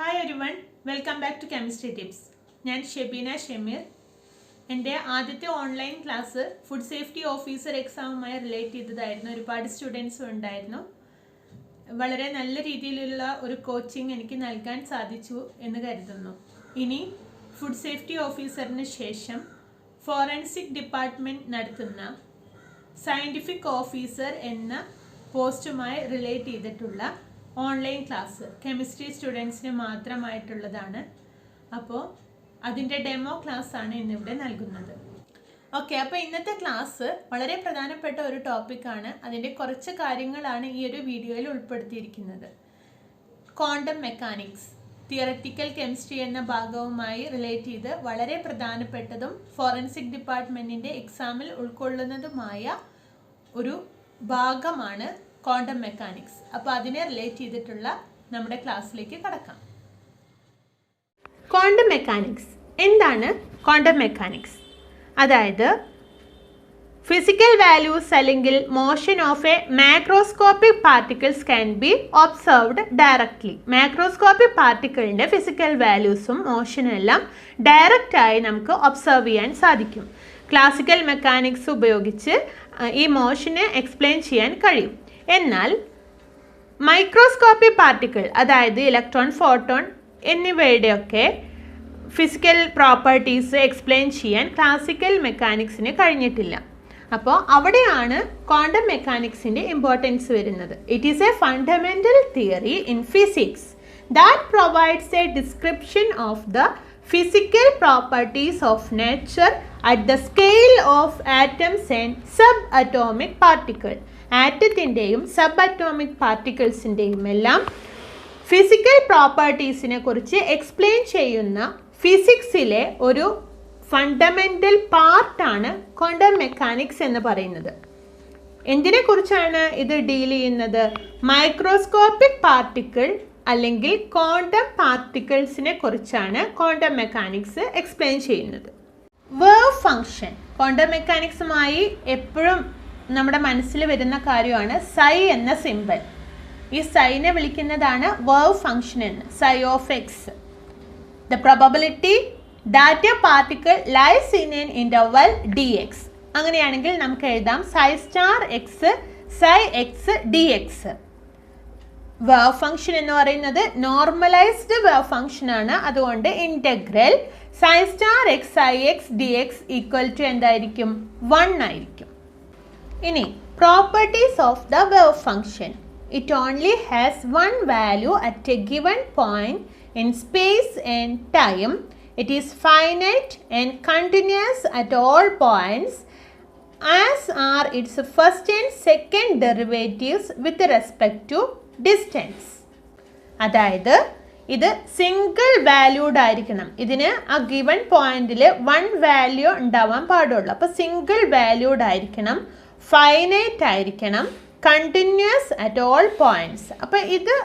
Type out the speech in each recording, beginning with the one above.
Hi everyone, welcome back to chemistry tips. ഞാൻ ഷെബീന ഷമീർ. എൻ്റെ ആദ്യത്തെ online class food safety officer എക്സാമുമായി റിലേറ്റ് ചെയ്തതായിരുന്നു. ഒരുപാട് സ്റ്റുഡൻസും ഉണ്ടായിരുന്നു. വളരെ നല്ല രീതിയിലുള്ള ഒരു കോച്ചിങ് എനിക്ക് നൽകാൻ സാധിച്ചു എന്ന് കരുതുന്നു. ഇനി ഫുഡ് സേഫ്റ്റി ഓഫീസറിന് ശേഷം ഫോറൻസിക് ഡിപ്പാർട്ട്മെൻറ്റ് നടത്തുന്ന സയൻറ്റിഫിക് ഓഫീസർ എന്ന പോസ്റ്റുമായി റിലേറ്റ് ചെയ്തിട്ടുള്ള ഓൺലൈൻ ക്ലാസ് കെമിസ്ട്രി സ്റ്റുഡൻസിന് മാത്രമായിട്ടുള്ളതാണ്. അപ്പോൾ അതിൻ്റെ ഡെമോ ക്ലാസ്സാണ് ഇന്നിവിടെ നൽകുന്നത്. ഓക്കെ, അപ്പോൾ ഇന്നത്തെ ക്ലാസ് വളരെ പ്രധാനപ്പെട്ട ഒരു ടോപ്പിക്കാണ്. അതിൻ്റെ കുറച്ച് കാര്യങ്ങളാണ് ഈ ഒരു വീഡിയോയിൽ ഉൾപ്പെടുത്തിയിരിക്കുന്നത്. ക്വാണ്ടം മെക്കാനിക്സ്, തിയററ്റിക്കൽ കെമിസ്ട്രി എന്ന ഭാഗവുമായി റിലേറ്റ് ചെയ്ത് വളരെ പ്രധാനപ്പെട്ടതും ഫോറൻസിക് ഡിപ്പാർട്ട്മെൻറ്റിൻ്റെ എക്സാമിൽ ഉൾക്കൊള്ളുന്നതുമായ ഒരു ഭാഗമാണ് ക്വാണ്ടം മെക്കാനിക്സ്. അപ്പോൾ അതിനെ റിലേറ്റ് ചെയ്തിട്ടുള്ള നമ്മുടെ ക്ലാസ്സിലേക്ക് കടക്കാം. ക്വാണ്ടം മെക്കാനിക്സ് എന്താണ്? ക്വാണ്ടം മെക്കാനിക്സ് അതായത് ഫിസിക്കൽ വാല്യൂസ് അല്ലെങ്കിൽ motion of a macroscopic particles can be observed directly. Macroscopic പാർട്ടിക്കിളിൻ്റെ ഫിസിക്കൽ വാല്യൂസും മോഷനും എല്ലാം ഡയറക്റ്റായി നമുക്ക് ഒബ്സർവ് ചെയ്യാൻ സാധിക്കും. ക്ലാസിക്കൽ മെക്കാനിക്സ് ഉപയോഗിച്ച് ഈ മോഷനെ എക്സ്പ്ലെയിൻ ചെയ്യാൻ കഴിയും. എന്നാൽ മൈക്രോസ്കോപ്പിക് പാർട്ടിക്കിൾ അതായത് ഇലക്ട്രോൺ, ഫോട്ടോൺ എന്നിവയുടെയൊക്കെ ഫിസിക്കൽ പ്രോപ്പർട്ടീസ് എക്സ്പ്ലെയിൻ ചെയ്യാൻ ക്ലാസിക്കൽ മെക്കാനിക്സിന് കഴിഞ്ഞിട്ടില്ല. അപ്പോൾ അവിടെയാണ് ക്വാണ്ടം മെക്കാനിക്സിൻ്റെ ഇമ്പോർട്ടൻസ് വരുന്നത്. It is a fundamental theory in physics that provides a description of the physical properties of nature at the scale of atoms and subatomic particles. ആറ്റത്തിൻ്റെയും subatomic പാർട്ടിക്കിൾസിൻ്റെയും എല്ലാം ഫിസിക്കൽ പ്രോപ്പർട്ടീസിനെ കുറിച്ച് എക്സ്പ്ലെയിൻ ചെയ്യുന്ന ഫിസിക്സിലെ ഒരു fundamental പാർട്ടാണ് quantum mechanics എന്ന് പറയുന്നത്. എന്തിനെക്കുറിച്ചാണ് ഇത് ഡീൽ ചെയ്യുന്നത്? മൈക്രോസ്കോപ്പിക് പാർട്ടിക്കിൾ അല്ലെങ്കിൽ ക്വാണ്ടം പാർട്ടിക്കിൾസിനെ കുറിച്ചാണ് ക്വാണ്ടം മെക്കാനിക്സ് എക്സ്പ്ലെയിൻ ചെയ്യുന്നത്. വേവ് ഫംഗ്ഷൻ ക്വാണ്ടം മെക്കാനിക്സുമായി എപ്പോഴും നമ്മുടെ മനസ്സിൽ വരുന്ന കാര്യമാണ് സൈ എന്ന സിമ്പൽ. ഈ സൈനെ വിളിക്കുന്നതാണ് വേവ് ഫംഗ്ഷൻ എന്ന്. Psi of x, the probability that a particle lies in an interval d x. അങ്ങനെയാണെങ്കിൽ നമുക്ക് എഴുതാം psi star x psi x d x. Wave function എന്ന് പറയുന്നത് നോർമലൈസ്ഡ് വേവ് ഫംഗ്ഷൻ ആണ്. അതുകൊണ്ട് integral psi star x psi x d x equal to എന്തായിരിക്കും? 1 ആയിരിക്കും. ഇനി properties of the wave function. It only has one value at a given point in space and time. It is finite and continuous at all points as are its first and second derivatives with respect to distance. അതായത് ഇത് single valued ആയിരിക്കണം. ഇതിന് ആ given പോയിന്റിൽ 1 value ഉണ്ടാവാൻ പാടുള്ളൂ. അപ്പോൾ single valued ആയിരിക്കണം, ഫൈനൈറ്റ് ആയിരിക്കണം, കണ്ടിന്യൂസ് അറ്റ് ഓൾ പോയിന്റ്സ്. അപ്പോൾ ഇത്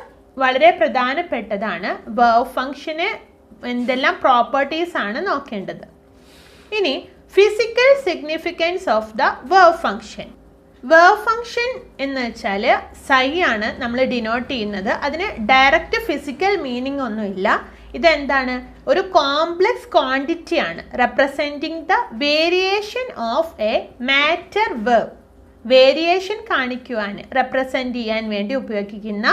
വളരെ പ്രധാനപ്പെട്ടതാണ്. വേവ് ഫംഗ്ഷന് എന്തെല്ലാം പ്രോപ്പർട്ടീസ് ആണ് നോക്കേണ്ടത്. ഇനി physical significance of the wave function. Wave function എന്ന് വെച്ചാൽ സൈ ആണ് നമ്മൾ ഡിനോട്ട് ചെയ്യുന്നത്. അതിന് ഡയറക്റ്റ് ഫിസിക്കൽ മീനിങ് ഒന്നുമില്ല. ഇതെന്താണ്? ഒരു കോംപ്ലക്സ് ക്വാണ്ടിറ്റി ആണ് representing the variation of A matter wave. Variation കാണിക്കുവാൻ, റെപ്രസെൻറ്റ് ചെയ്യാൻ വേണ്ടി ഉപയോഗിക്കുന്ന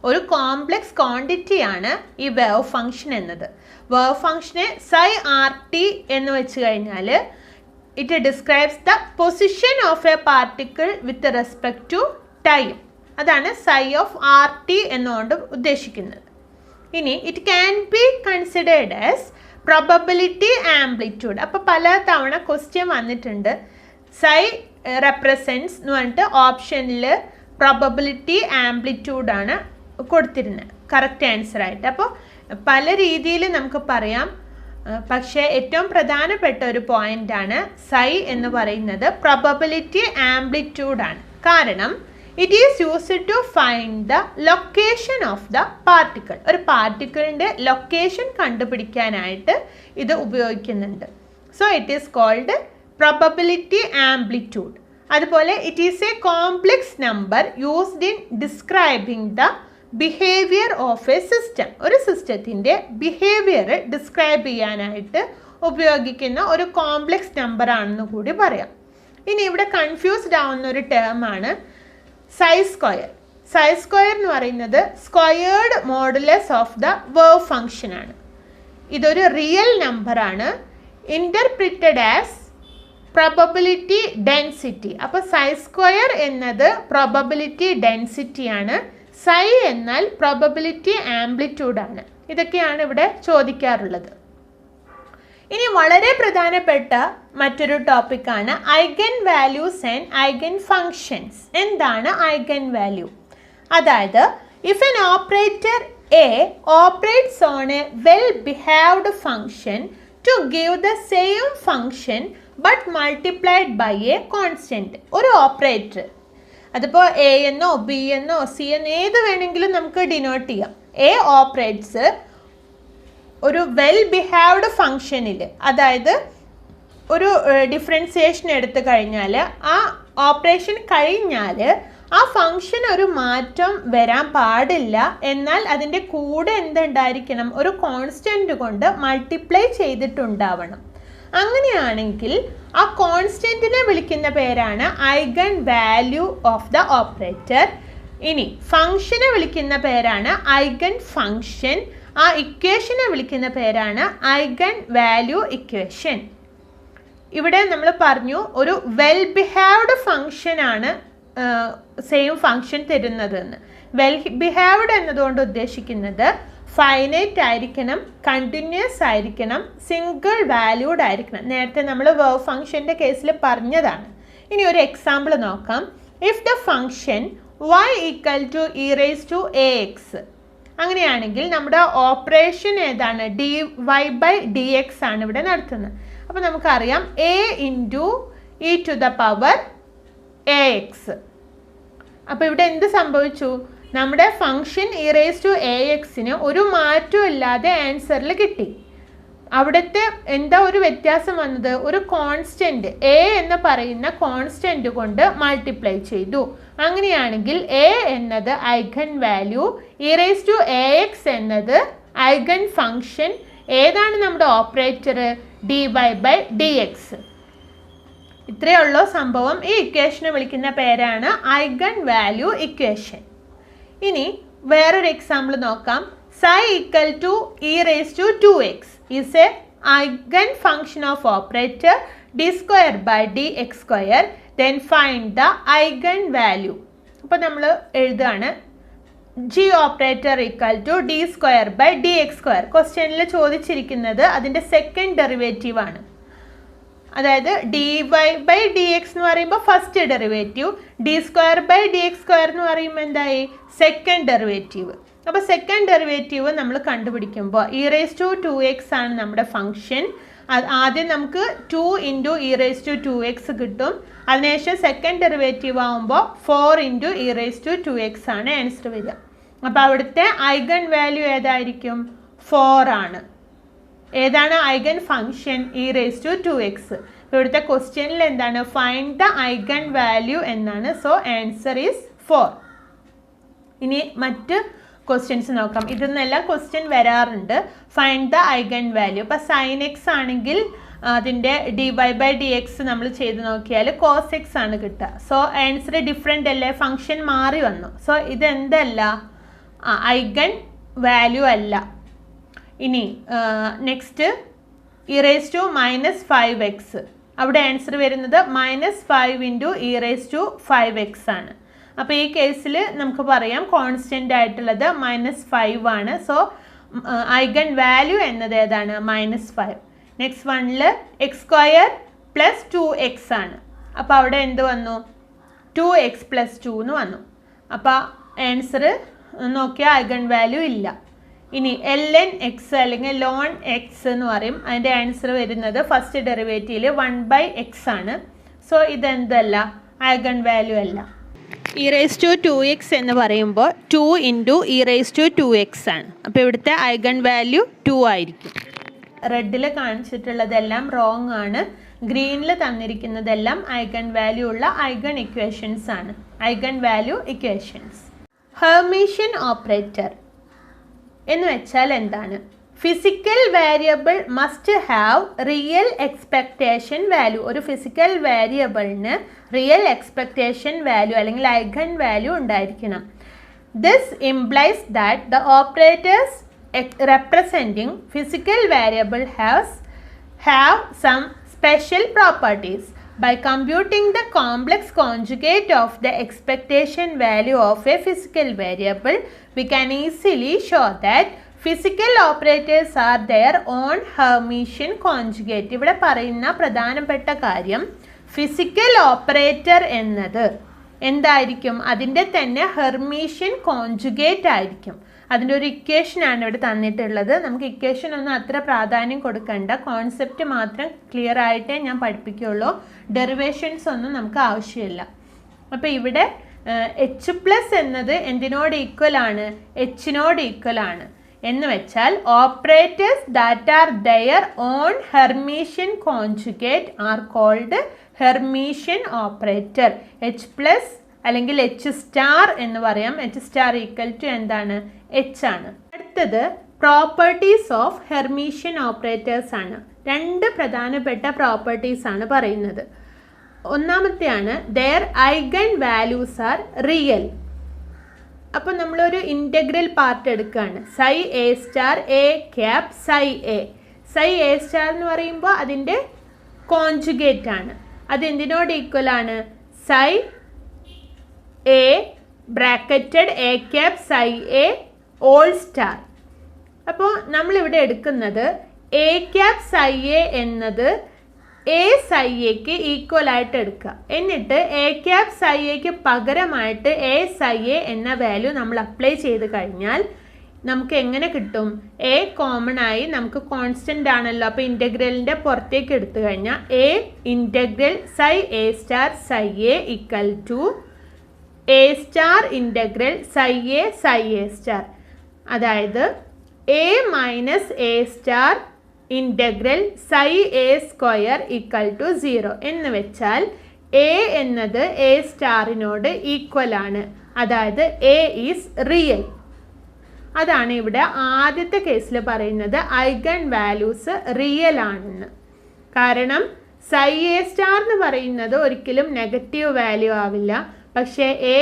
ഒരു കോംപ്ലക്സ് ക്വാണ്ടിറ്റിയാണ് ഈ വേവ് ഫംഗ്ഷൻ എന്നത്. വേവ് ഫംഗ്ഷനെ സൈ ആർ ടി എന്ന് വെച്ച് കഴിഞ്ഞാൽ it describes the position of a particle with respect to time. അതാണ് psi of RT എന്നുകൊണ്ട് ഉദ്ദേശിക്കുന്നത്. ഇനി it can be considered as probability amplitude. അപ്പോൾ പല തവണ ക്വസ്റ്റ്യൻ വന്നിട്ടുണ്ട്. സൈ റെപ്രസെൻറ്റ്സ് എന്ന് പറഞ്ഞിട്ട് ഓപ്ഷനിൽ പ്രോബബിലിറ്റി ആംപ്ലിറ്റ്യൂഡാണ് കൊടുത്തിരുന്നത് കറക്റ്റ് ആൻസർ ആയിട്ട്. അപ്പോൾ പല രീതിയിൽ നമുക്ക് പറയാം. പക്ഷേ ഏറ്റവും പ്രധാനപ്പെട്ട ഒരു പോയിൻ്റാണ് സൈ എന്ന് പറയുന്നത് പ്രോബബിലിറ്റി ആംപ്ലിറ്റ്യൂഡാണ്. കാരണം it is used to find the location of the particle. ഒരു പാർട്ടിക്കിളിൻ്റെ ലൊക്കേഷൻ കണ്ടുപിടിക്കാനായിട്ട് ഇത് ഉപയോഗിക്കുന്നുണ്ട്. So it is called probability amplitude. അതുപോലെ it is a complex number used in describing the behaviour of a system. ഒരു സിസ്റ്റത്തിൻ്റെ ബിഹേവിയർ ഡിസ്ക്രൈബ് ചെയ്യാനായിട്ട് ഉപയോഗിക്കുന്ന ഒരു കോംപ്ലക്സ് നമ്പർ ആണെന്ന് കൂടി പറയാം. ഇനി ഇവിടെ കൺഫ്യൂസ്ഡ് ആവുന്ന ഒരു ടേമാണ് സൈ സ്ക്വയർ. സൈ സ്ക്വയർ എന്ന് പറയുന്നത് squared modulus of the wave function ആണ്. ഇതൊരു റിയൽ നമ്പറാണ്, ഇൻ്റർപ്രിറ്റഡ് ആസ് പ്രോബബിലിറ്റി ഡെൻസിറ്റി. അപ്പോൾ സൈ സ്ക്വയർ എന്നത് പ്രോബബിലിറ്റി ഡെൻസിറ്റിയാണ്, സൈ എന്നാൽ പ്രോബബിലിറ്റി ആംപ്ലിറ്റ്യൂഡാണ്. ഇതൊക്കെയാണ് ഇവിടെ ചോദിക്കാറുള്ളത്. ഇനി വളരെ പ്രധാനപ്പെട്ട മറ്റൊരു ടോപ്പിക്കാണ് eigen values and eigen functions. എന്താണ് ഐഗൻ വാല്യൂ? അതായത് if an operator A operates on a well behaved function to give the same function but multiplied by a constant. ഒരു ഓപ്പറേറ്റർ, അതിപ്പോൾ എ എന്നോ ബി എന്നോ സി എന്നോ ഏത് വേണമെങ്കിലും നമുക്ക് ഡിനോട്ട് ചെയ്യാം. എ ഓപ്പറേറ്റ്സ് ഒരു വെൽ ബിഹേവ്ഡ് ഫങ്ഷനിൽ, അതായത് ഒരു ഡിഫറൻസിയേഷൻ എടുത്തു കഴിഞ്ഞാൽ ആ ഓപ്പറേഷൻ കഴിഞ്ഞാൽ ആ ഫങ്ഷൻ ഒരു മാറ്റം വരാൻ പാടില്ല, എന്നാൽ അതിൻ്റെ കൂടെ എന്തുണ്ടായിരിക്കണം? ഒരു കോൺസ്റ്റൻറ്റ് കൊണ്ട് മൾട്ടിപ്ലൈ ചെയ്തിട്ടുണ്ടാവണം. അങ്ങനെയാണെങ്കിൽ ആ കോൺസ്റ്റൻറ്റിനെ വിളിക്കുന്ന പേരാണ് eigen value of the operator. ഇനി ഫങ്ഷനെ വിളിക്കുന്ന പേരാണ് ഐഗൺ ഫങ്ഷൻ. ആ ഇക്വേഷനെ വിളിക്കുന്ന പേരാണ് ഐഗൺ വാല്യൂ ഇക്വേഷൻ. ഇവിടെ നമ്മൾ പറഞ്ഞു ഒരു വെൽ ബിഹേവ്ഡ് ഫങ്ഷനാണ് സെയിം ഫങ്ഷൻ തരുന്നതെന്ന്. വെൽ ബിഹേവ്ഡ് എന്നതുകൊണ്ട് ഉദ്ദേശിക്കുന്നത് ഫൈനൈറ്റ് ആയിരിക്കണം, കണ്ടിന്യൂസ് ആയിരിക്കണം, സിംഗിൾ വാല്യൂഡ് ആയിരിക്കണം. നേരത്തെ നമ്മൾ വേവ് ഫങ്ഷൻ്റെ കേസിൽ പറഞ്ഞതാണ്. ഇനി ഒരു എക്സാമ്പിൾ നോക്കാം. If the function y equal to E raise to A X, അങ്ങനെയാണെങ്കിൽ നമ്മുടെ ഓപ്പറേഷൻ ഏതാണ്? D Y by D X ആണ് ഇവിടെ നടത്തുന്നത്. അപ്പോൾ നമുക്കറിയാം A into E to the power A X. അപ്പോൾ ഇവിടെ എന്ത് സംഭവിച്ചു? നമ്മുടെ function E raise to A എക്സിന് ഒരു മാറ്റവും ഇല്ലാതെ ആൻസറിൽ കിട്ടി. അവിടുത്തെ എന്താ ഒരു വ്യത്യാസം വന്നത്? ഒരു കോൺസ്റ്റൻറ്റ് എ എന്ന് പറയുന്ന കോൺസ്റ്റൻറ്റ് കൊണ്ട് മൾട്ടിപ്ലൈ ചെയ്തു. അങ്ങനെയാണെങ്കിൽ എ എന്നത് eigen value, E raise to A X എന്നത് ഐഗൺ ഫങ്ഷൻ. ഏതാണ് നമ്മുടെ operator? D Y by D X. ഇത്രയേ ഉള്ളൂ സംഭവം. ഈ ഇക്വേഷനെ വിളിക്കുന്ന പേരാണ് ഐഗൺ വാല്യൂ ഇക്വേഷൻ. ഇനി വേറൊരു എക്സാമ്പിൾ നോക്കാം. psi equal to e raised to 2x is a eigen function of operator d square by dx square. Then find the eigen value. അപ്പോൾ നമ്മൾ എഴുതുകയാണ് g operator equal to d square by dx square. ക്വസ്റ്റ്യനിൽ ചോദിച്ചിരിക്കുന്നത് അതിൻ്റെ second derivative ആണ്. അതായത് dy by dx എന്ന് പറയുമ്പോൾ first derivative, d square by dx square എന്ന് പറയുമ്പോൾ എന്തായി? Second derivative. അപ്പോൾ സെക്കൻഡ് ഡെറിവേറ്റീവ് നമ്മൾ കണ്ടുപിടിക്കുമ്പോൾ ഇ റേസ് ടു 2x ആണ് നമ്മുടെ ഫംഗ്ഷൻ. ആദ്യം നമുക്ക് 2 into E raise to 2x കിട്ടും. അതിനുശേഷം സെക്കൻഡ് ഡെറിവേറ്റീവ് ആകുമ്പോൾ 4 into E raise to 2x ആണ് ആൻസർ വരിക. അപ്പോൾ അവിടുത്തെ ഐഗൺ വാല്യൂ ഏതായിരിക്കും? 4 ആണ്. ഏതാണ് eigen function? E raise to 2x. ഇവിടുത്തെ ക്വസ്റ്റ്യനിൽ എന്താണ്? ഫൈൻഡ് ദ ഐഗൺ വാല്യൂ എന്നാണ്. So answer is 4. ഇനി മറ്റ് ക്വസ്റ്റ്യൻസ് നോക്കാം. ഇതിൽ നിന്നെല്ലാം ക്വസ്റ്റ്യൻ വരാറുണ്ട്. Find the eigen value. ഇപ്പോൾ സൈൻ എക്സ് ആണെങ്കിൽ അതിൻ്റെ D Y by D X നമ്മൾ ചെയ്ത് നോക്കിയാൽ കോസ് എക്സ് ആണ് കിട്ടുക. സോ ആൻസർ ഡിഫറെൻ്റ് അല്ലേ? ഫംഗ്ഷൻ മാറി വന്നു. സോ ഇതെന്തല്ല? ഐഗൺ വാല്യൂ അല്ല. ഇനി next E raise to -5x. അവിടെ ആൻസർ വരുന്നത് -5 into E raise to 5x ആണ്. അപ്പോൾ ഈ കേസിൽ നമുക്ക് പറയാം കോൺസ്റ്റൻ്റ് ആയിട്ടുള്ളത് -5 ആണ്. സോ ഐഗൺ വാല്യൂ എന്നത് ഏതാണ്? -5. നെക്സ്റ്റ് വണ്ണിൽ എക്സ് സ്ക്വയർ പ്ലസ് 2x ആണ്. അപ്പോൾ അവിടെ എന്ത് വന്നു? 2x + 2 എന്ന് വന്നു. അപ്പോൾ ആൻസർ നോക്കിയാൽ ഐഗൺ വാല്യൂ ഇല്ല. ഇനി ln x അല്ലെങ്കിൽ ln x എന്ന് പറയും. അതിൻ്റെ ആൻസർ വരുന്നത് ഫസ്റ്റ് ഡെറിവേറ്റീവിൽ 1/x ആണ്. സോ ഇതെന്തല്ല? ഐഗൺ വാല്യൂ അല്ല. ഇ റേസ് ടു 2x എന്ന് പറയുമ്പോൾ 2 into E raise to 2x ആണ്. അപ്പോൾ ഇവിടുത്തെ ഐഗൺ വാല്യൂ 2 ആയിരിക്കും. റെഡിൽ കാണിച്ചിട്ടുള്ളതെല്ലാം റോങ് ആണ്. ഗ്രീനിൽ തന്നിരിക്കുന്നതെല്ലാം ഐഗൺ വാല്യൂ ഉള്ള ഐഗൺ ഇക്വേഷൻസ് ആണ്. Eigen value equations. Hermitian operator എന്ന് വെച്ചാൽ എന്താണ്? Physical variable must have real expectation value. ഒരു ഫിസിക്കൽ വേരിയബിളിന് റിയൽ എക്സ്പെക്റ്റേഷൻ വാല്യൂ അല്ലെങ്കിൽ ഐഗൺ വാല്യൂ ഉണ്ടായിരിക്കണം. This implies that the operators representing physical variable have some special properties. By computing the complex conjugate of the expectation value of a physical variable, we can easily show that physical operators are their own Hermitian conjugate. ഇവിടെ പറയുന്ന പ്രധാനപ്പെട്ട കാര്യം physical operator എന്നത് എന്തായിരിക്കും? അതിൻ്റെ തന്നെ Hermitian conjugate ആയിരിക്കും. അതിൻ്റെ ഒരു ഇക്വേഷനാണ് ഇവിടെ തന്നിട്ടുള്ളത്. നമുക്ക് ഇക്വേഷൻ ഒന്നും അത്ര പ്രാധാന്യം കൊടുക്കണ്ട, കോൺസെപ്റ്റ് മാത്രം ക്ലിയർ ആയിട്ടേ ഞാൻ പഠിപ്പിക്കുകയുള്ളൂ. ഡെറിവേഷൻസ് ഒന്നും നമുക്ക് ആവശ്യമില്ല. അപ്പോൾ ഇവിടെ എച്ച് പ്ലസ് എന്നത് എന്തിനോട് ഈക്വൽ ആണ്? എച്ചിനോട് ഈക്വൽ ആണ്. എന്ന് വെച്ചാൽ operators that are their own Hermitian conjugate are called Hermitian operator. H plus അല്ലെങ്കിൽ എച്ച് സ്റ്റാർ എന്ന് പറയാം. എച്ച് സ്റ്റാർ ഈക്വൽ ടു എന്താണ്? എച്ച് ആണ്. അടുത്തത് പ്രോപ്പർട്ടീസ് ഓഫ് ഹെർമീഷ്യൻ ഓപ്പറേറ്റേഴ്സ് ആണ്. രണ്ട് പ്രധാനപ്പെട്ട പ്രോപ്പർട്ടീസ് ആണ് പറയുന്നത്. ഒന്നാമത്തെയാണ് their eigen values are real. അപ്പോൾ നമ്മളൊരു ഇൻ്റഗ്രൽ പാർട്ട് എടുക്കുകയാണ്. Psi A star a cap psi a. Psi A star എന്ന് പറയുമ്പോൾ അതിൻ്റെ കോൺജുഗേറ്റ് ആണ്. അത് എന്തിനോട് ഈക്വൽ ആണ്? Psi a bracketed a cap psi a all star. അപ്പോൾ നമ്മളിവിടെ എടുക്കുന്നത് എ ക്യാപ് സൈ എ എന്നത് എ സൈ എക്ക് ഈക്വൽ ആയിട്ട് എടുക്കുക. എന്നിട്ട് എ ക്യാപ് സൈ എക്ക് പകരമായിട്ട് എ സൈ എ എന്ന വാല്യൂ നമ്മൾ അപ്ലൈ ചെയ്ത് കഴിഞ്ഞാൽ നമുക്ക് എങ്ങനെ കിട്ടും? എ കോമൺ ആയി നമുക്ക് കോൺസ്റ്റൻ്റ് ആണല്ലോ. അപ്പോൾ ഇൻ്റഗ്രലിൻ്റെ പുറത്തേക്ക് എടുത്തു കഴിഞ്ഞാൽ a integral psi A star psi a equal to A star integral psi A star. അതായത് a minus a star integral psi a square equal to 0 എന്ന് വെച്ചാൽ എ എന്നത് എ സ്റ്റാറിനോട് ഈക്വൽ ആണ്. അതായത് എ ഈസ് റിയൽ. അതാണ് ഇവിടെ ആദ്യത്തെ കേസിൽ പറയുന്നത് ഐഗൺ വാല്യൂസ് റിയൽ ആണെന്ന്. കാരണം സൈ എ സ്റ്റാർ എന്ന് പറയുന്നത് ഒരിക്കലും നെഗറ്റീവ് വാല്യൂ ആവില്ല. പക്ഷേ A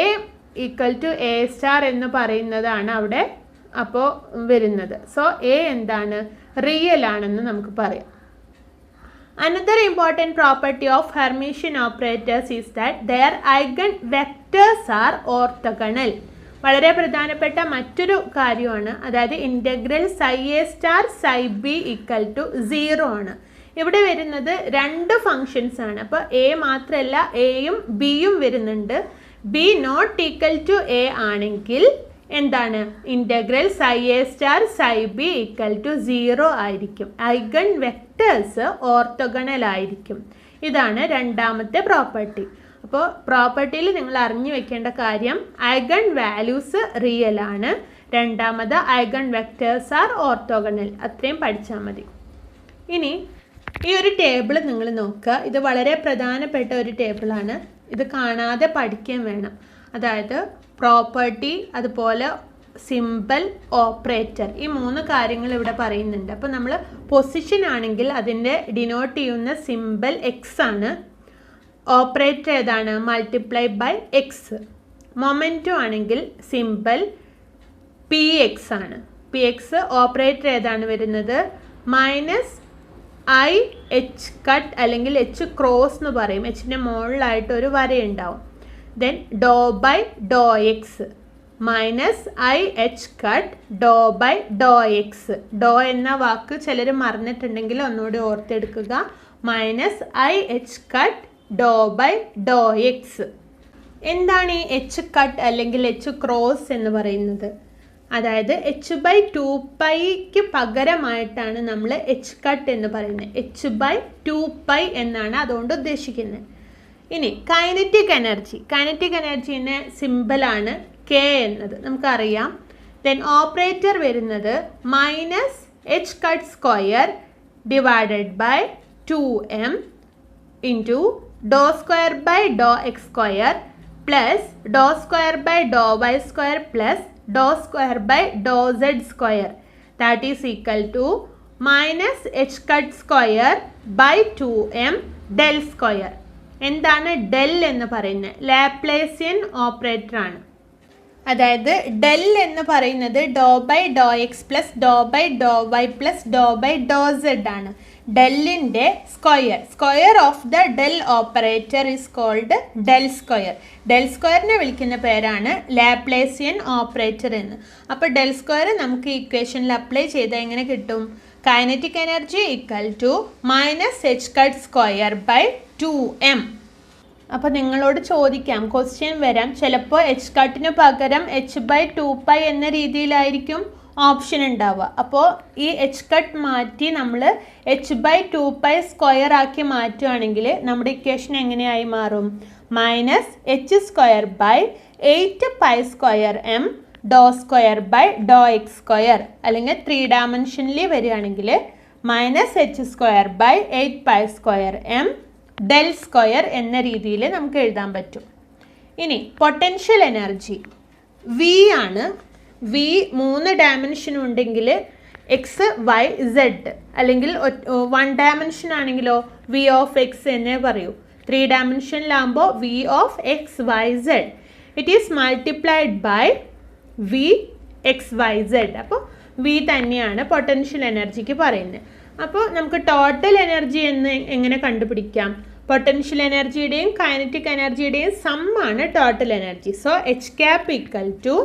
equal to A star എന്ന് പറയുന്നതാണ് അവിടെ അപ്പോൾ വരുന്നത്. സോ എ എന്താണ്? റിയൽ ആണെന്ന് നമുക്ക് പറയാം. Another important property of Hermitian operators is that their eigen vectors are orthogonal. വളരെ പ്രധാനപ്പെട്ട മറ്റൊരു കാര്യമാണ്. അതായത് integral psi A star psi B equal to 0 ആണ്. ഇവിടെ വരുന്നത് രണ്ട് ഫങ്ഷൻസ് ആണ്. അപ്പോൾ എ മാത്രമല്ല എയും ബിയും വരുന്നുണ്ട്. B not equal to A ആണെങ്കിൽ എന്താണ്? Integral psi A star psi B equal to 0 ആയിരിക്കും. ഐഗൺ വെക്ടേഴ്സ് ഓർത്തോഗണൽ ആയിരിക്കും. ഇതാണ് രണ്ടാമത്തെ പ്രോപ്പർട്ടി. അപ്പോൾ പ്രോപ്പർട്ടിയിൽ നിങ്ങൾ അറിഞ്ഞു വെക്കേണ്ട കാര്യം ഐഗൺ വാല്യൂസ് റിയൽ ആണ്. രണ്ടാമത് ഐഗൺ വെക്ടേഴ്സ് ആർ ഓർത്തോഗണൽ. അത്രയും പഠിച്ചാൽ മതി. ഇനി ഈ ഒരു ടേബിൾ നിങ്ങൾ നോക്കുക. ഇത് വളരെ പ്രധാനപ്പെട്ട ഒരു ടേബിളാണ്. ഇത് കാണാതെ പഠിക്കാൻ വേണം. അതായത് പ്രോപ്പർട്ടി, അതുപോലെ സിമ്പിൾ, ഓപ്പറേറ്റർ, ഈ മൂന്ന് കാര്യങ്ങൾ ഇവിടെ പറയുന്നുണ്ട്. അപ്പോൾ നമ്മൾ പൊസിഷൻ ആണെങ്കിൽ അതിൻ്റെ ഡിനോട്ട് ചെയ്യുന്ന സിമ്പിൾ എക്സ് ആണ്. ഓപ്പറേറ്റർ ഏതാണ്? Multiply by x. മൊമെൻറ്റോ ആണെങ്കിൽ സിമ്പിൾ പി എക്സ് ആണ്. P x. ഓപ്പറേറ്റർ ഏതാണ് വരുന്നത്? മൈനസ് ഐ എച്ച് കട്ട് അല്ലെങ്കിൽ എച്ച് ക്രോസ് എന്ന് പറയും. എച്ചിൻ്റെ മുകളിലായിട്ട് ഒരു വരയുണ്ടാവും. Then doh by Dr x minus I H cut doh by Dr x. Doh എന്ന വാക്ക് ചിലർ മറന്നിട്ടുണ്ടെങ്കിൽ ഒന്നുകൂടി ഓർത്തെടുക്കുക. Minus I H cut doh by Dr x. എന്താണ് ഈ എച്ച് കട്ട് അല്ലെങ്കിൽ എച്ച് ക്രോസ് എന്ന് പറയുന്നത്? അതായത് എച്ച് ബൈ 2πക്ക് പകരമായിട്ടാണ് നമ്മൾ എച്ച് കട്ട് എന്ന് പറയുന്നത്. എച്ച് ബൈ 2π എന്നാണ് അതുകൊണ്ട് ഉദ്ദേശിക്കുന്നത്. ഇനി കൈനറ്റിക് എനർജി. കൈനറ്റിക് എനർജീൻ്റെ സിമ്പിളാണ് കെ എന്നത് നമുക്കറിയാം. ദെൻ ഓപ്പറേറ്റർ വരുന്നത് minus H cut square divided by 2m into dou square by Dr X square plus dou square by dou y square plus dou square by dou z square, that is equal to minus h cut square by 2m del square. എന്താണ് del എന്ന് പറയുന്നത്? Laplacian operator ആണ്. അതായത് del എന്ന് പറയുന്നത് doh by Dr x plus doh by Dr y plus doh by Dr z ആണ്. ഡെല്ലിൻ്റെ square of the del operator is called del square. Del സ്ക്വയറിനെ വിളിക്കുന്ന പേരാണ് ലാപ്ലേസിയൻ ഓപ്പറേറ്റർ എന്ന്. അപ്പോൾ ഡെൽ സ്ക്വയർ നമുക്ക് ഇക്വേഷനിൽ അപ്ലൈ ചെയ്താൽ എങ്ങനെ കിട്ടും? Kinetic energy equal to minus H cut square by 2m. അപ്പോൾ നിങ്ങളോട് ചോദിക്കാം, ക്വസ്റ്റ്യൻ വരാം, ചിലപ്പോൾ എച്ച് കട്ടിന് പകരം h/2π എന്ന രീതിയിലായിരിക്കും ഓപ്ഷൻ ഉണ്ടാവുക. അപ്പോൾ ഈ എച്ച് കട്ട് മാറ്റി നമ്മൾ h/2π സ്ക്വയർ ആക്കി മാറ്റുകയാണെങ്കിൽ നമ്മുടെ ഇക്വേഷൻ എങ്ങനെയായി മാറും? Minus h square by 8π square m doh square by Dr X square, അല്ലെങ്കിൽ 3 ഡയമെൻഷനിൽ വരികയാണെങ്കിൽ minus h square by 8π square m del square എന്ന രീതിയിൽ നമുക്ക് എഴുതാൻ പറ്റും. ഇനി പൊട്ടൻഷ്യൽ എനർജി വി ആണ്. വി 3 ഡയമെൻഷൻ ഉണ്ടെങ്കിൽ എക്സ് വൈ സെഡ്, അല്ലെങ്കിൽ 1 ഡയമെൻഷൻ ആണെങ്കിലോ വി ഓഫ് എക്സ് എന്നേ പറയൂ. 3 ഡയമെൻഷനിലാകുമ്പോൾ v of x y z, it is multiplied by v x y z. അപ്പോൾ വി തന്നെയാണ് പൊട്ടൻഷ്യൽ എനർജിക്ക് പറയുന്നത്. അപ്പോൾ നമുക്ക് ടോട്ടൽ എനർജി എന്ന് എങ്ങനെ കണ്ടുപിടിക്കാം? പൊട്ടൻഷ്യൽ എനർജിയുടെയും കൈനറ്റിക് എനർജിയുടെയും സമ്മാണ് total energy. So h cap equal to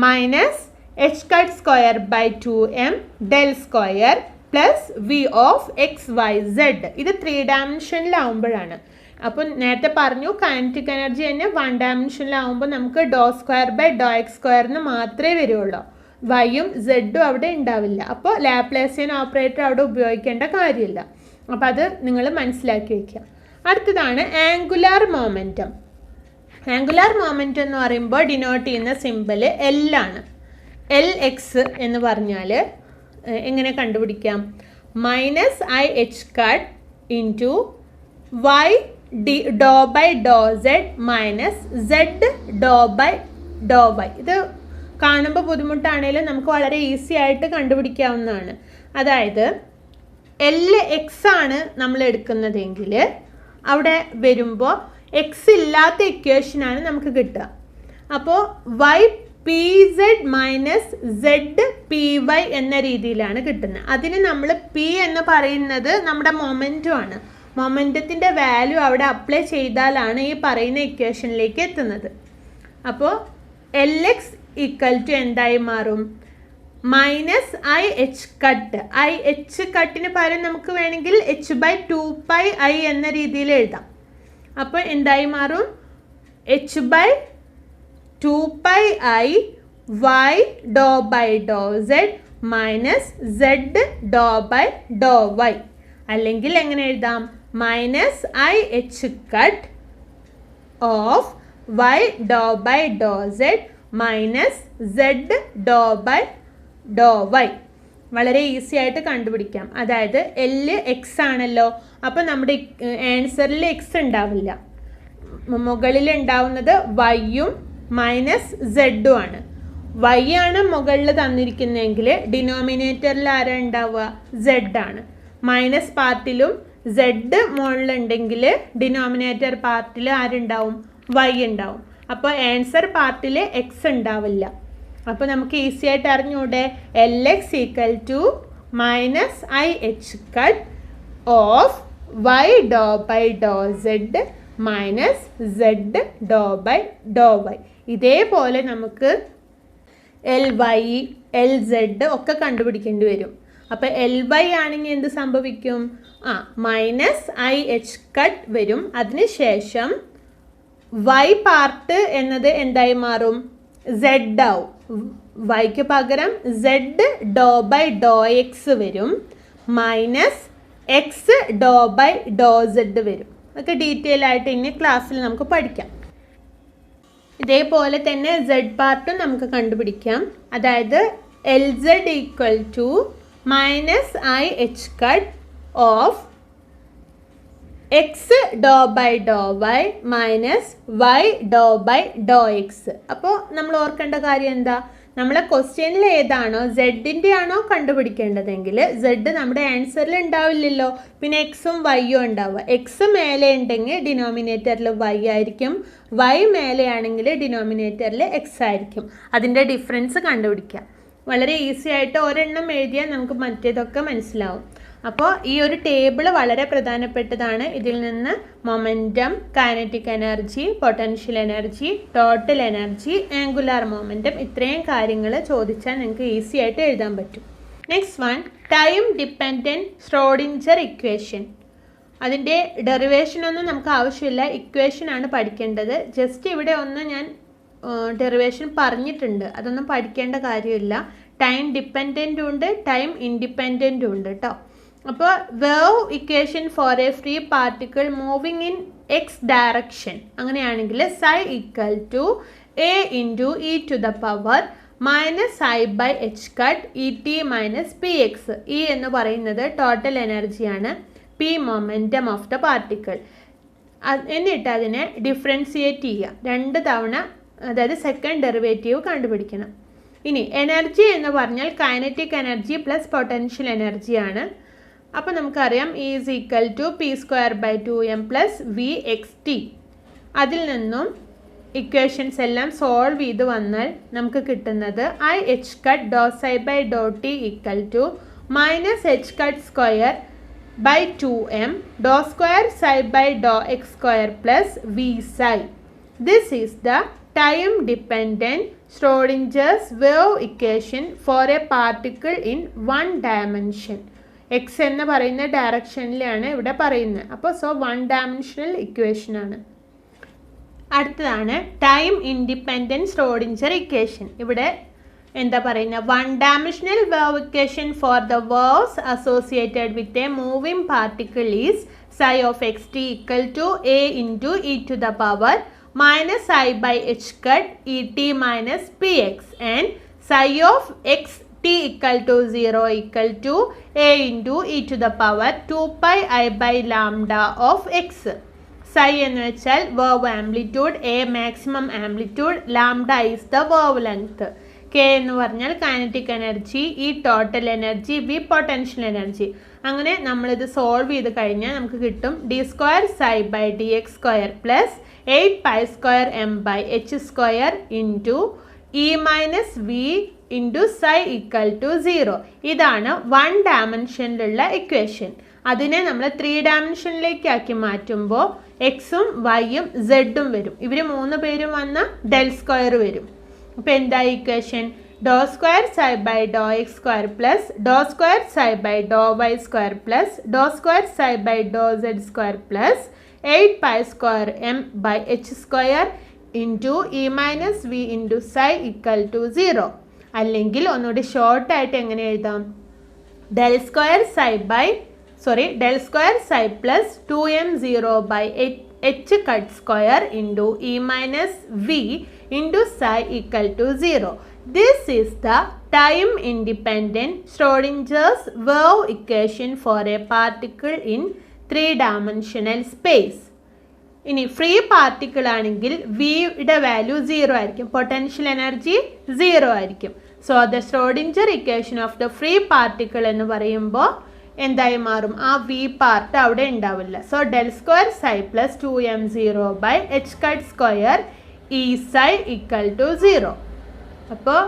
minus H cut square by 2m del square plus v of x y z. ഇത് 3 ഡയമെൻഷനിലാവുമ്പോഴാണ്. അപ്പോൾ നേരത്തെ പറഞ്ഞു കൈനറ്റിക് എനർജി തന്നെ 1 ഡയമെൻഷനിലാവുമ്പോൾ നമുക്ക് ഡോ സ്ക്വയർ ബൈ ഡോ എക്സ് സ്ക്വയറിന് മാത്രമേ വരുള്ളൂ. വൈയും സെഡും അവിടെ ഉണ്ടാവില്ല. അപ്പോൾ ലാപ്ലേസിയൻ ഓപ്പറേറ്റർ അവിടെ ഉപയോഗിക്കേണ്ട കാര്യമില്ല. അപ്പോൾ അത് നിങ്ങൾ മനസ്സിലാക്കി വയ്ക്കുക. അടുത്തതാണ് ആംഗുലാർ മൊമെൻറ്റം. ആംഗുലാർ മൊമെൻറ്റം എന്ന് പറയുമ്പോൾ ഡിനോട്ട് ചെയ്യുന്ന സിമ്പിൾ എൽ ആണ്. എൽ എക്സ് എന്ന് പറഞ്ഞാൽ എങ്ങനെ കണ്ടുപിടിക്കാം? Minus I H cut into Y D dou by Dr Z minus Z Dr by Dr Y. ഇത് കാണുമ്പോൾ ബുദ്ധിമുട്ടാണെങ്കിലും നമുക്ക് വളരെ ഈസി ആയിട്ട് കണ്ടുപിടിക്കാവുന്നതാണ്. അതായത് എൽ എക്സ് ആണ് നമ്മൾ എടുക്കുന്നതെങ്കിൽ അവിടെ വരുമ്പോൾ എക്സ് ഇല്ലാത്ത ഇക്വേഷനാണ് നമുക്ക് കിട്ടുക. അപ്പോൾ y p z minus z p y എന്ന രീതിയിലാണ് കിട്ടുന്നത്. അതിന് നമ്മൾ പി എന്ന് പറയുന്നത് നമ്മുടെ മൊമെൻറ്റം ആണ്. മൊമെൻറ്റത്തിൻ്റെ വാല്യൂ അവിടെ അപ്ലൈ ചെയ്താലാണ് ഈ പറയുന്ന ഇക്വേഷനിലേക്ക് എത്തുന്നത്. അപ്പോൾ എൽ എക്സ് ഈക്വൽ ടു എന്തായി മാറും? Minus I H cut. I h കട്ടിന് പകരം നമുക്ക് വേണമെങ്കിൽ h/2π i എന്ന രീതിയിൽ എഴുതാം. അപ്പോൾ എന്തായി മാറും? h/2π i y doh by Dr Z minus Z Dr by Dr y. അല്ലെങ്കിൽ എങ്ങനെ എഴുതാം? Minus I H cut of y doh by Dr Z minus Z Dr by Dr y. വളരെ ഈസി ആയിട്ട് കണ്ടുപിടിക്കാം. അതായത് എൽ എക്സ് ആണല്ലോ, അപ്പോൾ നമ്മുടെ ആൻസറിൽ എക്സ് ഉണ്ടാവില്ല. മുകളിൽ ഉണ്ടാവുന്നത് വൈയും മൈനസ് സെഡും ആണ്. വൈ ആണ് മുകളിൽ തന്നിരിക്കുന്നതെങ്കിൽ ഡിനോമിനേറ്ററിൽ ആരാ ഉണ്ടാവുക? സെഡ് ആണ്. മൈനസ് പാർട്ടിലും സെഡ് മുകളിലുണ്ടെങ്കിൽ ഡിനോമിനേറ്റർ പാർട്ടിൽ ആരുണ്ടാവും? വൈ ഉണ്ടാവും. അപ്പോൾ ആൻസർ പാർട്ടിൽ എക്സ് ഉണ്ടാവില്ല. അപ്പോൾ നമുക്ക് ഈസി ആയിട്ട് അറിഞ്ഞൂടെ? L x equal to minus I H cut of y doh by Dr Z minus Z Dr by Dr y. ഇതേപോലെ നമുക്ക് എൽ വൈ എൽ സെഡ് ഒക്കെ കണ്ടുപിടിക്കേണ്ടി വരും. അപ്പോൾ എൽ വൈ ആണെങ്കിൽ എന്ത് സംഭവിക്കും? മൈനസ് ഐ എച്ച് കട്ട് വരും. അതിനുശേഷം വൈ പാർട്ട് എന്നത് എന്തായി മാറും? സെഡ് ആവും. വൈക്ക് പകരം z Dr by Dr x വരും, minus x doh by Dr z വരും. അതൊക്കെ ഡീറ്റെയിൽ ആയിട്ട് ഇനി ക്ലാസ്സിൽ നമുക്ക് പഠിക്കാം. ഇതേപോലെ തന്നെ സെഡ് പാർട്ടും നമുക്ക് കണ്ടുപിടിക്കാം. അതായത് L z equal to minus I H cut of x doh by Dr y minus y doh by Dr x. അപ്പോൾ നമ്മൾ ഓർക്കേണ്ട കാര്യം എന്താ, നമ്മളെ ക്വസ്റ്റ്യനിൽ ഏതാണോ സെഡിൻ്റെ ആണോ കണ്ടുപിടിക്കേണ്ടതെങ്കിൽ സെഡ് നമ്മുടെ ആൻസറിൽ ഉണ്ടാവില്ലല്ലോ, പിന്നെ എക്സും വൈയും ഉണ്ടാവുക. എക്സ് മേലെ ഉണ്ടെങ്കിൽ ഡിനോമിനേറ്ററിൽ വൈ ആയിരിക്കും, വൈ മേലെയാണെങ്കിൽ ഡിനോമിനേറ്ററിൽ എക്സ് ആയിരിക്കും. അതിൻ്റെ ഡിഫറൻസ് കണ്ടുപിടിക്കാം. വളരെ ഈസി ആയിട്ട് ഒരെണ്ണം എഴുതിയാൽ നമുക്ക് മറ്റേതൊക്കെ മനസ്സിലാവും. അപ്പോൾ ഈ ഒരു ടേബിൾ വളരെ പ്രധാനപ്പെട്ടതാണ്. ഇതിൽ നിന്ന് momentum, kinetic energy, potential energy, total energy, angular momentum, ഇത്രയും കാര്യങ്ങൾ ചോദിച്ചാൽ നിങ്ങൾക്ക് ഈസി ആയിട്ട് എഴുതാൻ പറ്റും. Next one, time dependent Schrödinger equation. അതിൻ്റെ ഡെറിവേഷനൊന്നും നമുക്ക് ആവശ്യമില്ല, ഇക്വേഷനാണ് പഠിക്കേണ്ടത്. ജസ്റ്റ് ഇവിടെ ഒന്ന് ഞാൻ ഡെറിവേഷൻ പറഞ്ഞിട്ടുണ്ട്, അതൊന്നും പഠിക്കേണ്ട കാര്യമില്ല. ടൈം ഡിപ്പെൻഡൻറ്റും ഉണ്ട്, ടൈം ഇൻഡിപെൻഡൻറ്റും ഉണ്ട് കേട്ടോ. അപ്പോൾ wave equation for a free particle moving in x direction അങ്ങനെയാണെങ്കിൽ psi equal to a into E to the power minus i by h cut e t minus p x. E എന്ന് പറയുന്നത് total എനർജിയാണ്, p momentum of the particle. എന്നിട്ട് അതിനെ differentiate ചെയ്യുക, 2 തവണ, അതായത് second derivative കണ്ടുപിടിക്കണം. ഇനി എനർജി എന്ന് പറഞ്ഞാൽ കൈനറ്റിക് എനർജി പ്ലസ് പൊട്ടൻഷ്യൽ എനർജിയാണ്. അപ്പോൾ നമുക്കറിയാം E is equal to p square by 2m plus V x t. അതിൽ നിന്നും ഇക്വേഷൻസ് എല്ലാം സോൾവ് ചെയ്ത് വന്നാൽ നമുക്ക് കിട്ടുന്നത് i H cut doh psi by doh t equal to minus H cut square by 2m doh square psi by Dr X square plus V psi. This is the time dependent Schrodinger's wave equation for a particle in one dimension. x എന്ന് പറയുന്ന ഡയറക്ഷനിലാണ് ഇവിടെ പറയുന്നത്. അപ്പോൾ so 1 dimensional equation ആണ്. അടുത്തതാണ് time independent ശ്രോഡിഞ്ചർ equation. ഇവിടെ എന്താ പറയുന്നത്, 1 dimensional wave equation for the waves associated with a moving particle is psi of xt equal to a into e to the power minus I by h cut e t minus px and psi of x t equal to 0 equal to a into e to the power 2 pi I by lambda of x. psi എന്ന് വെച്ചാൽ wave amplitude, a maximum amplitude, lambda is the wavelength, k എന്ന് പറഞ്ഞാൽ kinetic energy, ഈ total energy, V potential energy. അങ്ങനെ നമ്മളിത് solve ചെയ്ത് കഴിഞ്ഞാൽ നമുക്ക് കിട്ടും d square psi by D x square plus 8 pi square m by h square into e minus v into psi equal to 0. ഇതാണ് 1 ഡയമെൻഷനിലുള്ള ഇക്വേഷൻ. അതിനെ നമ്മൾ 3 ഡയമെൻഷനിലേക്ക് ആക്കി മാറ്റുമ്പോൾ എക്സും വൈയും സെഡും വരും. ഇവർ 3 പേരും വന്ന ഡെൽ സ്ക്വയർ വരും. അപ്പോൾ എന്താ equation, doh square psi by Dr X square plus doh square psi by Dr y square plus doh square psi by Dr z square plus 8 pi square m by h square into e minus v into psi equal to 0. അല്ലെങ്കിൽ ഒന്നുകൂടി ഷോർട്ടായിട്ട് എങ്ങനെ എഴുതാം, del square psi plus 2m0 by h cut square into e minus v into psi equal to 0. This is the time independent Schrodinger's wave equation for a particle in 3 dimensional space. ഇനി free particle ആണെങ്കിൽ വിയുടെ value 0 ആയിരിക്കും, potential energy 0 ആയിരിക്കും. So the Schrödinger equation of the free particle എന്ന് പറയുമ്പോൾ എന്തായി മാറും, ആ വി പാർട്ട് അവിടെ ഉണ്ടാവില്ല. So del square psi plus 2m0 by h cut square e psi equal to 0. അപ്പോൾ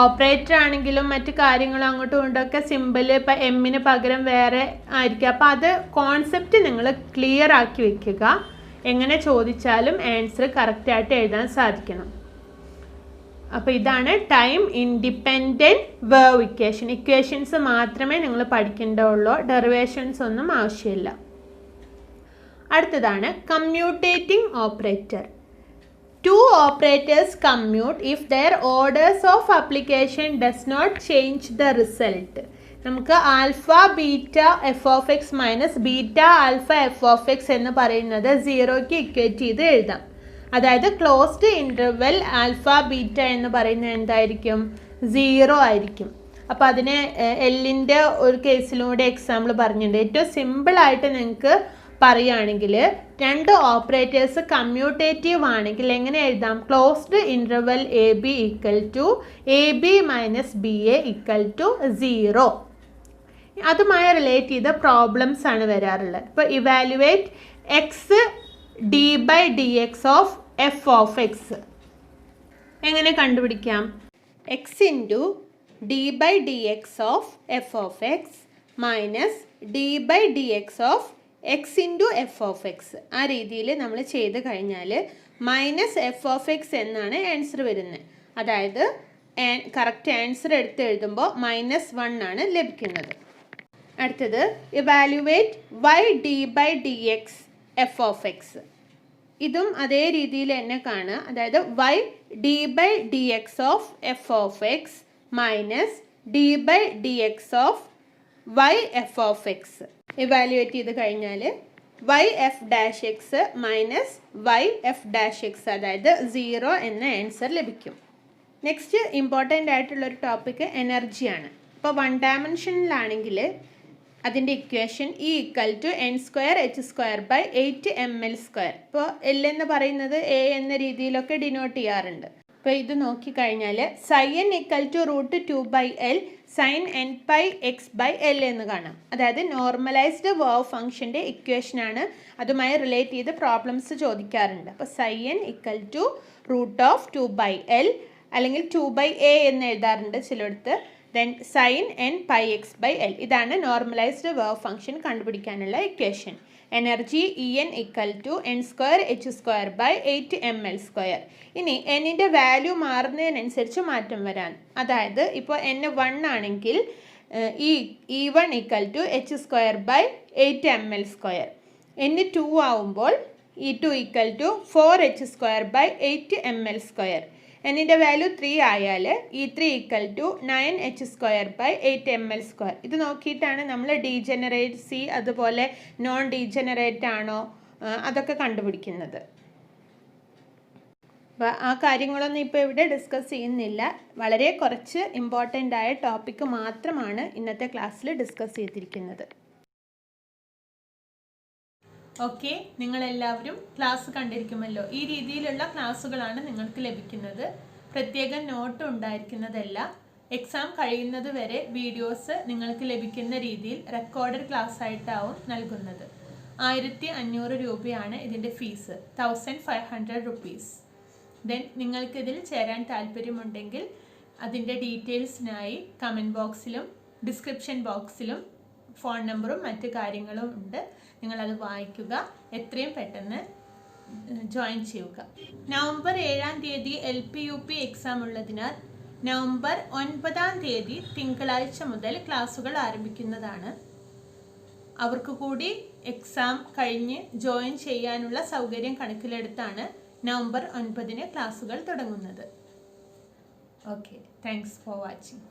ഓപ്പറേറ്റർ ആണെങ്കിലും മറ്റു കാര്യങ്ങളും അങ്ങോട്ടും ഇങ്ങോട്ടൊക്കെ സിമ്പിൾ ഇപ്പം എമ്മിന് പകരം വേറെ ആയിരിക്കും. അപ്പോൾ അത് കോൺസെപ്റ്റ് നിങ്ങൾ ക്ലിയർ ആക്കി വെക്കുക. എങ്ങനെ ചോദിച്ചാലും ആൻസർ കറക്റ്റായിട്ട് എഴുതാൻ സാധിക്കണം. അപ്പോൾ ഇതാണ് time independent wave equation. Equations മാത്രമേ നിങ്ങൾ പഠിക്കേണ്ടതുള്ളൂ, ഡെറിവേഷൻസ് ഒന്നും ആവശ്യമില്ല. അടുത്തതാണ് commutating operator. Two operators commute if their orders of application does not change the result. നമുക്ക് alpha beta F of x minus beta alpha F of X എന്ന് പറയുന്നത് 0ക്ക് equate ചെയ്ത് എഴുതാം. അതായത് ക്ലോസ്ഡ് ഇൻ്റർവെൽ ആൽഫ ബീറ്റ എന്ന് പറയുന്നത് എന്തായിരിക്കും, 0 ആയിരിക്കും. അപ്പോൾ അതിനെ എല്ലിൻ്റെ ഒരു കേസിലൂടെ എക്സാമ്പിൾ പറഞ്ഞിട്ടുണ്ട്. ഏറ്റവും സിമ്പിളായിട്ട് നിങ്ങൾക്ക് പറയുകയാണെങ്കിൽ രണ്ട് ഓപ്പറേറ്റേഴ്സ് കമ്മ്യൂട്ടേറ്റീവ് ആണെങ്കിൽ എങ്ങനെ എഴുതാം? Closed interval a b equal to a b minus b a equal to 0. അതുമായി റിലേറ്റ് ചെയ്ത പ്രോബ്ലംസ് ആണ് വരാറുള്ളത്. ഇപ്പോൾ evaluate x d by D x of f of x എങ്ങനെ കണ്ടുപിടിക്കാം? X into d by D x of f of x minus d by D x of x into f of x. ആ രീതിയിൽ നമ്മൾ ചെയ്ത് കഴിഞ്ഞാൽ minus f of x എന്നാണ് answer വരുന്നത്. അതായത് കറക്റ്റ് ആൻസർ എടുത്ത് എഴുതുമ്പോൾ -1 ആണ് ലഭിക്കുന്നത്. അടുത്തത് evaluate y d by D x f of x. ഇതും അതേ രീതിയിൽ തന്നെ കാണുക. അതായത് y d by D x of f of x minus d by D x of y f of x. Evaluate ചെയ്ത് കഴിഞ്ഞാൽ y f dash x minus y f dash x അതായത് 0 എന്ന ആൻസർ ലഭിക്കും. നെക്സ്റ്റ് ഇമ്പോർട്ടൻ്റ് ആയിട്ടുള്ളൊരു topic എനർജിയാണ്. ഇപ്പോൾ 1 ഡയമെൻഷനിലാണെങ്കിൽ അതിൻ്റെ equation E equal to n²h² 8ml². ഇപ്പോൾ L എന്ന് പറയുന്നത് A എന്ന രീതിയിലൊക്കെ ഡിനോട്ട് ചെയ്യാറുണ്ട്. അപ്പോൾ ഇത് നോക്കിക്കഴിഞ്ഞാൽ sin equal to √2/L sin n pi x/L എന്ന് കാണാം. അതായത് നോർമലൈസ്ഡ് വേവ് ഫംഗ്ഷൻ്റെ ഇക്വേഷനാണ്. അതുമായി റിലേറ്റ് ചെയ്ത് പ്രോബ്ലംസ് ചോദിക്കാറുണ്ട്. അപ്പോൾ sin ഈക്വൽ ടു √2/L അല്ലെങ്കിൽ 2/A എന്ന് എഴുതാറുണ്ട് ചിലയിടത്ത്. Then sin n pi x/L ഇതാണ് നോർമലൈസ്ഡ് വേവ് ഫംഗ്ഷൻ കണ്ടുപിടിക്കാനുള്ള equation. Energy En equal to n²h² 8ml². ഇനി എന്നിൻ്റെ വാല്യൂ മാറുന്നതിനനുസരിച്ച് മാറ്റം വരാൻ. അതായത് ഇപ്പോൾ n1 ആണെങ്കിൽ E1 equal to h² 8ml². n2 ആവുമ്പോൾ E2 equal to 4h² 8ml². എന്നിൻ്റെ വാല്യൂ 3 ആയാൽ E3 equal to 9h² 8ml². ഇത് നോക്കിയിട്ടാണ് നമ്മൾ ഡീജനറേസി അതുപോലെ നോൺ ഡീജനറേറ്റ് ആണോ അതൊക്കെ കണ്ടുപിടിക്കുന്നത്. അപ്പോൾ ആ കാര്യങ്ങളൊന്നും ഇപ്പോൾ ഇവിടെ ഡിസ്കസ് ചെയ്യുന്നില്ല. വളരെ കുറച്ച് ഇമ്പോർട്ടൻ്റ് ആയ ടോപ്പിക്ക് മാത്രമാണ് ഇന്നത്തെ ക്ലാസ്സിൽ ഡിസ്കസ് ചെയ്തിരിക്കുന്നത്. ഓക്കെ, നിങ്ങളെല്ലാവരും ക്ലാസ് കണ്ടിരിക്കുമല്ലോ. ഈ രീതിയിലുള്ള ക്ലാസ്സുകളാണ് നിങ്ങൾക്ക് ലഭിക്കുന്നത്. പ്രത്യേകം നോട്ട് ഉണ്ടായിരിക്കുന്നതല്ല. എക്സാം കഴിയുന്നത് വരെ വീഡിയോസ് നിങ്ങൾക്ക് ലഭിക്കുന്ന രീതിയിൽ റെക്കോർഡഡ് ക്ലാസ് ആയിട്ടാവും നൽകുന്നത്. 1500 രൂപയാണ് ഇതിൻ്റെ ഫീസ്, 1500 റുപ്പീസ്. ദെൻ നിങ്ങൾക്കിതിൽ ചേരാൻ താല്പര്യമുണ്ടെങ്കിൽ അതിൻ്റെ ഡീറ്റെയിൽസിനായി കമൻറ്റ് ബോക്സിലും ഡിസ്ക്രിപ്ഷൻ ബോക്സിലും ഫോൺ നമ്പറും മറ്റു കാര്യങ്ങളും ഉണ്ട്. നിങ്ങളത് വായിക്കുക, എത്രയും പെട്ടെന്ന് ജോയിൻ ചെയ്യുക. നവംബർ 7-ാം തീയതി LP UP എക്സാം ഉള്ളതിനാൽ നവംബർ 9-ാം തീയതി തിങ്കളാഴ്ച മുതൽ ക്ലാസ്സുകൾ ആരംഭിക്കുന്നതാണ്. അവർക്ക് കൂടി എക്സാം കഴിഞ്ഞ് ജോയിൻ ചെയ്യാനുള്ള സൗകര്യം കണക്കിലെടുത്താണ് നവംബർ 9-ന് ക്ലാസ്സുകൾ തുടങ്ങുന്നത്. Okay, thanks for watching.